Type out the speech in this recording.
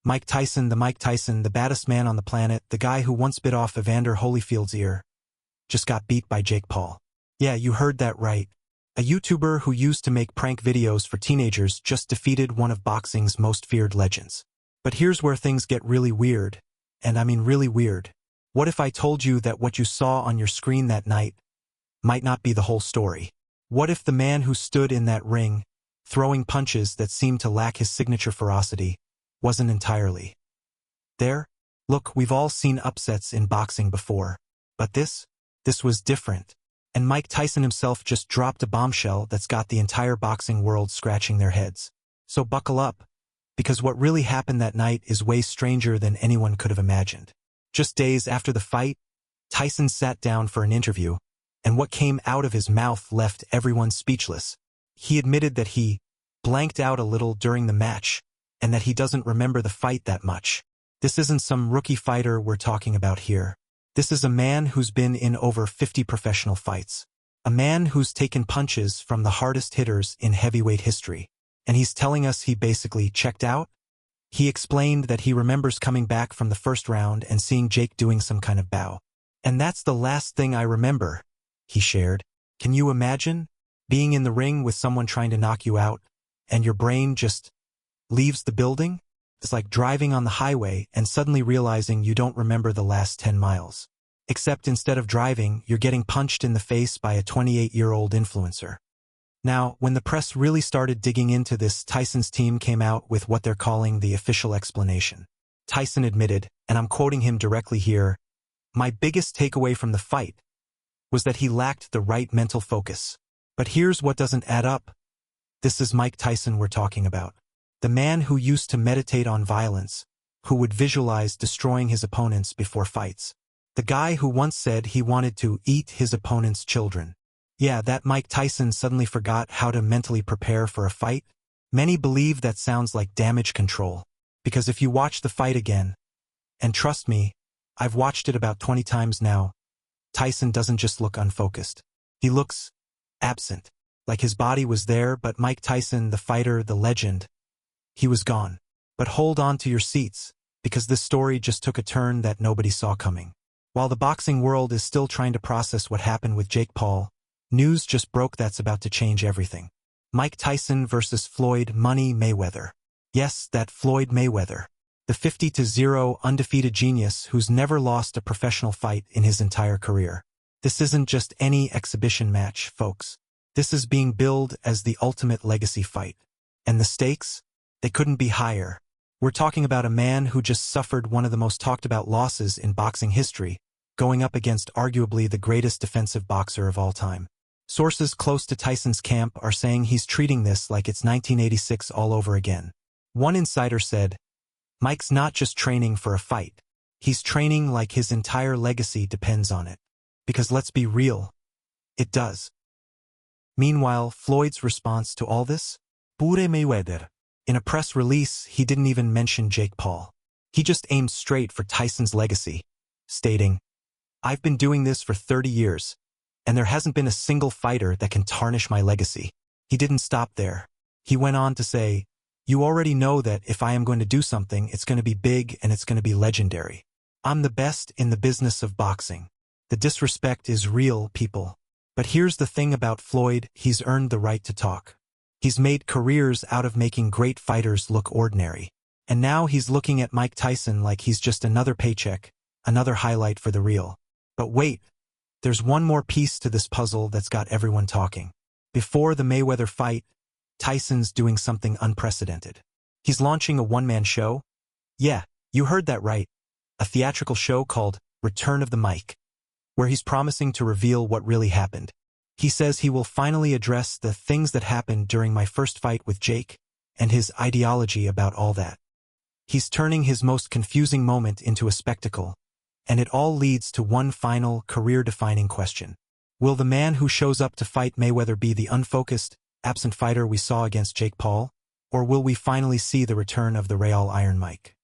Mike Tyson, the baddest man on the planet, the guy who once bit off Evander Holyfield's ear, just got beat by Jake Paul. Yeah, you heard that right. A YouTuber who used to make prank videos for teenagers just defeated one of boxing's most feared legends. But here's where things get really weird. And I mean really weird. What if I told you that what you saw on your screen that night might not be the whole story? What if the man who stood in that ring, throwing punches that seemed to lack his signature ferocity, wasn't entirely there? Look, we've all seen upsets in boxing before. But this was different. And Mike Tyson himself just dropped a bombshell that's got the entire boxing world scratching their heads. So buckle up, because what really happened that night is way stranger than anyone could have imagined. Just days after the fight, Tyson sat down for an interview, and what came out of his mouth left everyone speechless. He admitted that he blanked out a little during the match, and that he doesn't remember the fight that much. This isn't some rookie fighter we're talking about here. This is a man who's been in over 50 professional fights. A man who's taken punches from the hardest hitters in heavyweight history. And he's telling us he basically checked out? He explained that he remembers coming back from the first round and seeing Jake doing some kind of bow. And that's the last thing I remember, he shared. Can you imagine being in the ring with someone trying to knock you out, and your brain just leaves the building? It's like driving on the highway and suddenly realizing you don't remember the last 10 miles. Except instead of driving, you're getting punched in the face by a 28-year-old influencer. Now, when the press really started digging into this, Tyson's team came out with what they're calling the official explanation. Tyson admitted, and I'm quoting him directly here, "My biggest takeaway from the fight was that he lacked the right mental focus. But here's what doesn't add up. This is Mike Tyson we're talking about. The man who used to meditate on violence, who would visualize destroying his opponents before fights. The guy who once said he wanted to eat his opponent's children. Yeah, that Mike Tyson suddenly forgot how to mentally prepare for a fight? Many believe that sounds like damage control. Because if you watch the fight again, and trust me, I've watched it about 20 times now, Tyson doesn't just look unfocused. He looks absent. Like his body was there, but Mike Tyson, the fighter, the legend, he was gone. But hold on to your seats, because this story just took a turn that nobody saw coming. While the boxing world is still trying to process what happened with Jake Paul, news just broke that's about to change everything. Mike Tyson versus Floyd Money Mayweather. Yes, that Floyd Mayweather. The 50-0 undefeated genius who's never lost a professional fight in his entire career. This isn't just any exhibition match, folks. This is being billed as the ultimate legacy fight. And the stakes? They couldn't be higher. We're talking about a man who just suffered one of the most talked about losses in boxing history, going up against arguably the greatest defensive boxer of all time. Sources close to Tyson's camp are saying he's treating this like it's 1986 all over again. One insider said, "Mike's not just training for a fight. He's training like his entire legacy depends on it." Because let's be real, it does. Meanwhile, Floyd's response to all this? Pure Mayweather. In a press release, he didn't even mention Jake Paul. He just aimed straight for Tyson's legacy, stating, "I've been doing this for 30 years, and there hasn't been a single fighter that can tarnish my legacy." He didn't stop there. He went on to say, "You already know that if I am going to do something, it's going to be big and it's going to be legendary. I'm the best in the business of boxing." The disrespect is real, people. But here's the thing about Floyd, he's earned the right to talk. He's made careers out of making great fighters look ordinary. And now he's looking at Mike Tyson like he's just another paycheck, another highlight for the reel. But wait, there's one more piece to this puzzle that's got everyone talking. Before the Mayweather fight, Tyson's doing something unprecedented. He's launching a one-man show. Yeah, you heard that right. A theatrical show called Return of the Mic, where he's promising to reveal what really happened. He says he will finally address the things that happened during my first fight with Jake, and his ideology about all that. He's turning his most confusing moment into a spectacle, and it all leads to one final, career-defining question. Will the man who shows up to fight Mayweather be the unfocused, absent fighter we saw against Jake Paul, or will we finally see the return of the Real Iron Mike?